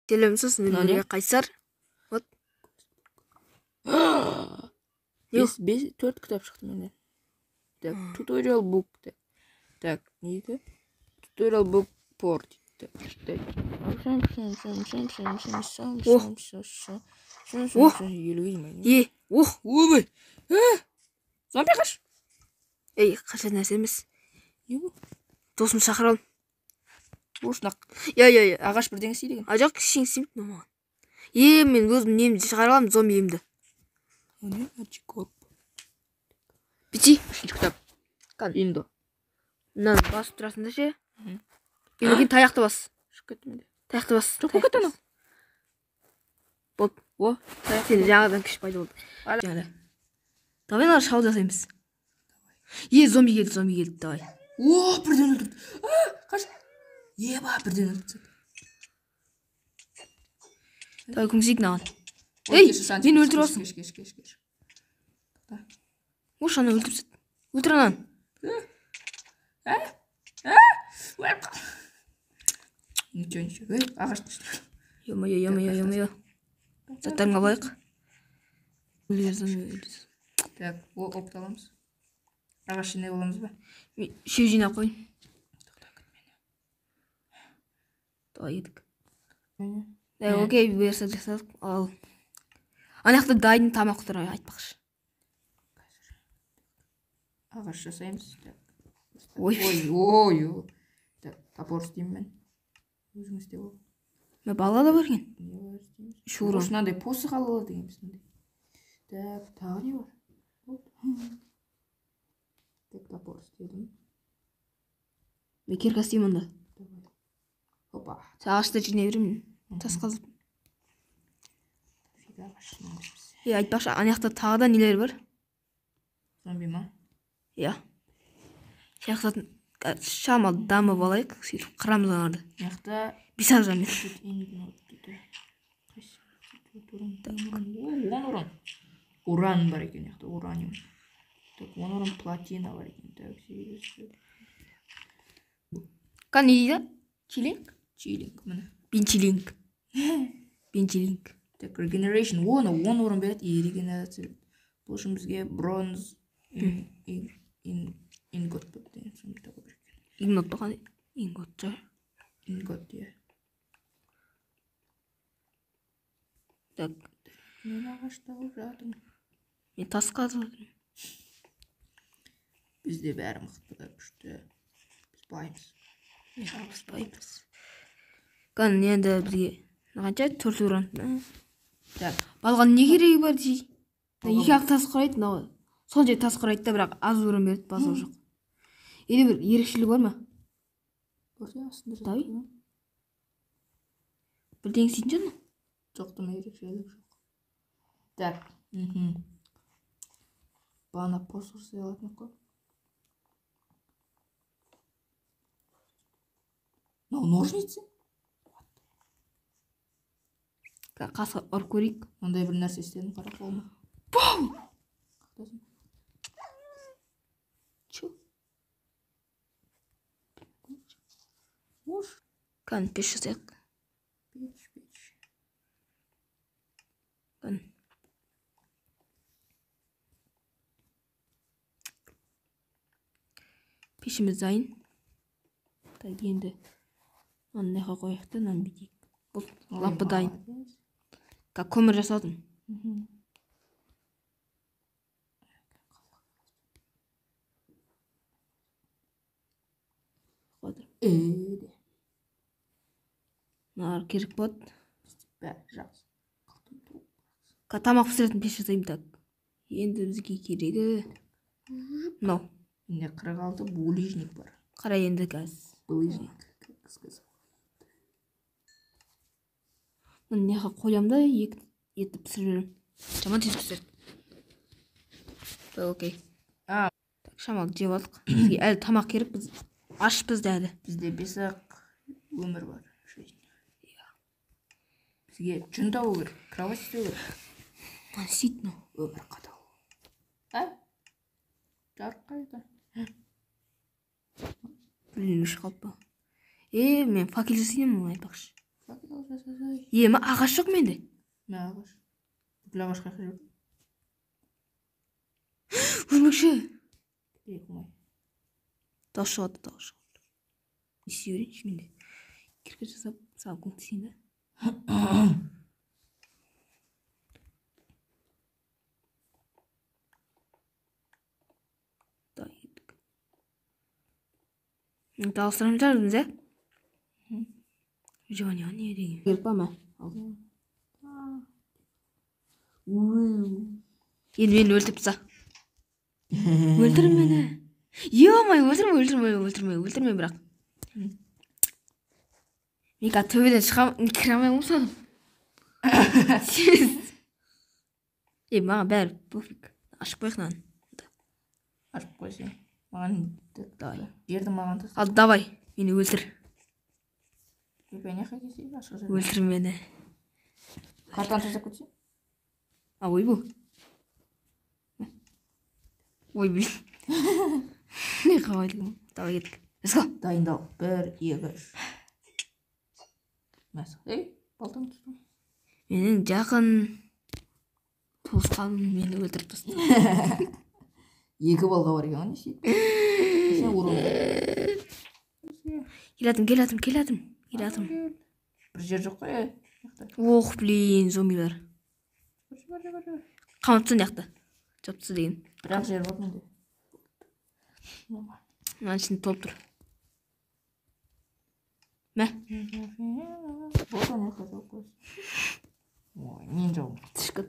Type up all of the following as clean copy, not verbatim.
Келеміз сосын бірге қайсар. Вот. 4 кітап шықты менде. Так, tutorial book. Так, не дейді? Tutorial book port. Так. Ойбай. Зомби қаш. Ей, қашан нәрсе емес. Не бұл? Досым шақыралым. Ошнақ. Я. Ағаш бірдеңе істейді екен. Жоқ, кішкене істемейді маған. Мен өзім немді шығарып аламын, зомби емді. Не, ачикоп. Бити. 3 кітап. Индо. Мынаны басып тұрасың ше. Кейін таяқты бас. Шығып кетті менде. Таяқты бас. Жоқ, бұл кетті анау. Болды. О, Сен жаңадан күш пайда болды. Жаңада. Давай ана шау жасаймыз. Зомби келді, давай. О, бірден өлтірді. Қаш. Еба, бірден өлтірді. Давай көмсейік наған. Мен өлтіріп алсын. Кеш. Ош, ана өлтірсет. Өлтір анан. Ничего. Ағаш түсті. Ё-моё. Заттарыңа алайық. Так, опыт аламыз. Ағаш жинай боламыз ба? Шеу жинап қойын. Давай едік. Окей, бұйырса жасадық. Ал. Анақта дайын тамақ тұр айтпақшы. Ағаш жасаймыз. Ой. Так, топор істеймін мен. Өзіңіз де бол. Бала да бар екен. Шурон. Мынандай посық алып деген біздің. Так, тағы не бар? Так, топор істедім. Мен кирка істеймін онда. Опа. Сен ағашты жинай беремін. Тас қазып. Айтпақшы, анаяқта тағы да нелер бар? Зомби ма? Сияқтатын шамал дамып алайық, сөйтіп қырамыз анарды. Яқта 5 жан. Уран бар екен, яқта ураниум. Так, уран платина бар екен. Так, Қан не дейді? Чилинг? Чилинг, міне. Бенчилинг. Так, regeneration. Оны 10 уран береді, и регенерация. Бұл үшін бізге бронз ингот бітті. Ингот бұған? Ингот жа. Ингот, е. Так. Мен ағаштағы жатым. Мен тас қазылдым. Бізде бәрі мықты күшті. Біз байымыз. Біз байымыз. Қан енді бізге қанша 4 уран. Балған не керегі бар дей? 2-ақ тас құрайды, сол жай тас құрайды да, бірақ аз уран береді, басып жоқ. Или бір ерекшелік бар ма? Давай. Бірден істейтін жан? Жоқтым, ерекшелік жоқ. Так. Бана посыл сыйлатын қой. Ножницы? Қасқа ұрып көрейік. Ондай бір нәрсе істедім, қара қолыма. Бау! Чу? Қан пеш жасайық. Пеш. Қан. Пешіміз дайын. Так, енді аннайға қойықты, нан бетейік. Бұл лапы дайын. Көмір жасадым. Нар керек болады. Тамақ пісіретін пеш жасаймын. Так. Енді бізге керегі. Мынау. Менде 46 булыжник бар. Қара енді газ. Булыжник. Неға қоям да етіп пісіріп жүрем. Жаман тез пісіреді. Окей. Шамал жеп алдық. Бізге әлі тамақ керек, біз ашпыз да әлі. Бізде 5-ақ өмір бар. Бізге жүн табу керек, кровать істеу керек. Действительно. Өмір қатал. Жарық қайда? Блин, шығып па. Мен факел жасаймын, айтпақшы. Факел жасасай. Ема ағаш жоқ менде. Мә ағаш. Бүкіл ағаш қайқы жоқ. Өрмекші. Екімай. Дауыс шығады. Не істей берейінші менде. Кірпіш жасап саған көмектесейін да. Дауыстырамыз жарымыз, ә? Жоня, не деген? Келіп ба ма? Енді мені өлтіріп таста. Өлтір мені. Ё-май, өлтірме бірақ. Мен қазір төбеден кіре алмаймын ғой соны. Маған бәрі пофиг. Ашып қояйық мынаны. Ашып қойсың. Маған жерді маған тастап. Ал давай, мені өлтір. Өлтір мені. Картаны тастап кетсең? Ой бұл. Ой блин. Не қабайдың? Давай кеттік. Let's go. Дайындал. 1, 2, 3. Мәсі. Балтаны тұстым. Менің жақын туысқаным мені өлтіріп тастады. 2 балға бар екен, не істейді? Сен ұрыңды. Келатым. Бір жер жоқ қой, Ох, блин, зомбилар. Қамыпты яқты. Жапты деген. Бірақ жер бар менде. Мынаның ішінде толып тұр. Мә. Болған яққа жоқ қойсын. Ой, мен жауым. Тышқы.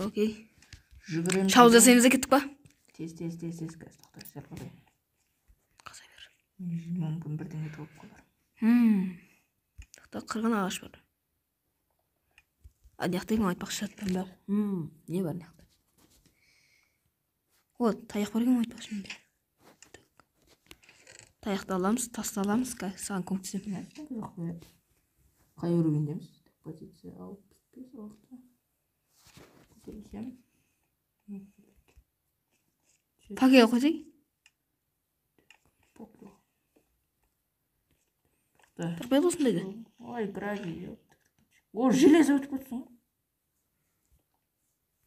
Окей. Жүгірем. Шау жасаймыз да кеттік па? Тез. Тоқтай, сәл қойын. Қаса бер. Мүмкін бірдеңе тауып қалар. Тоқта қырған ағаш бар. Аяқтайын айтпақшы жатпан бар. Не бар неқта? О, таяқ бар екен айтпақшы менде. Таяқты аламыз, тасты аламыз. Саған көмектесемін. Қай уровендеміз? Позиция 65-6. Көтерілсем. Пакеге қойсай. Тырпайды осындайды. Ой, гравий. О, железо өтіп кетсің.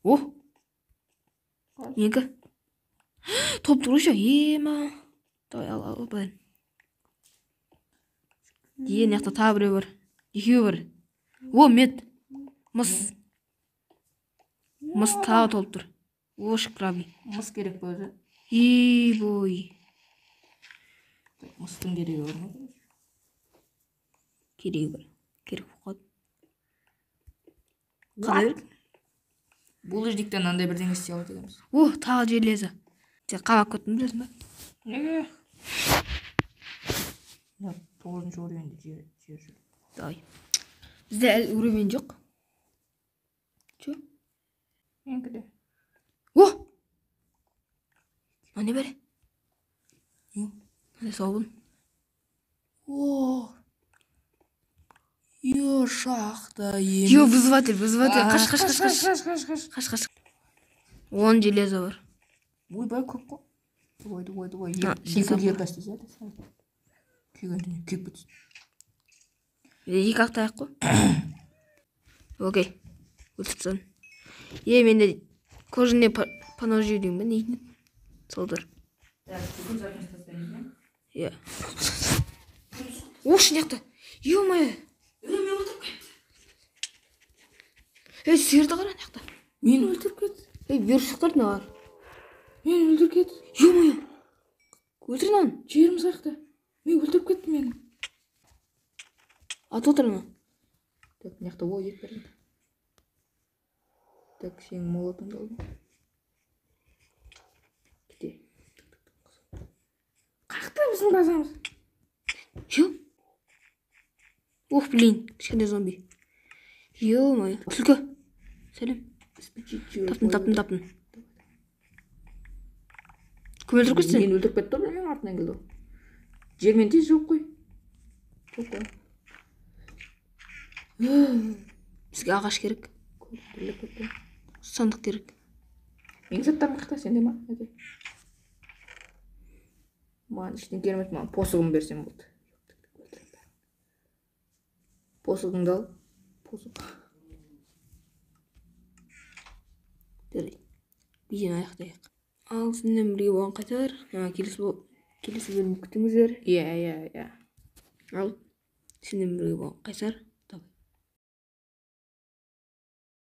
О! Некі? Топ тұрышы, ема. Давай, ал, бұлайын. Неқта та біреу бар. Екеу бар. О, мед. Мыс. Мыс тағы толып тұр. Ош, гравий. Мыс керек бі өзі? Бой. Мыстың керегі бар ма? Керегі бар. Керек қоқады. Қалай берік? Бұл үздіктен андай бірден істей алады дегеніміз. О, тағы жерлезі. Сен қабақ көттің білесің ба? Неге? 9-шы уровенде жер жүр. Давай. Бізде әлі уровень жоқ. Чо? Менкіде. О! Не бәрі? Не сауын? О! Ё, шахта ем. Ё, вызыватель. Қаш. Қаш. 10 железо бар. Ойбай көп қой. Давай. Сен Екі кастес, ә? Күйгенде күйіп кетсін. Екі ақтаяқ қой. Окей. Өлтірсін. Менде кожаный поножи деймін бе? Нейтін? Солдар. Ош, неқті. Ё-май. Сиырды қара неқті. Мен өлтіріп кет. Бер шықтыр нағар. Мен өлтіріп кет. Ё-май. Өлтір нағын. Жерім сақты. Мен өлтіріп кеттім мені. Ат отырма. Так, неқті ол ет берді. Так, сенің молотыңды алдым. Кете. Қақта біздің базамыз. Ё? Ух, блин, кішкентай зомби. Ё-май. Түлкі. Сәлем. Таптым. Кім өлтіріп кетсін? Мен өлтіріп кетті, мен артынан келді. Жермен тез жоқ қой. Бізге ағаш керек. Сандық керек. Мен заттарым қақта, сенде ма? Маған ештеңе керек емес, маған посығын берсең болды. Посығыңды ал. Посық. Жарайды. Видеоны аяқтайық. Ал сіздермен бірге болған қайтар. Келесі бөлім күтіңіздер. Иә. Ал сіздермен бірге болған қайсар.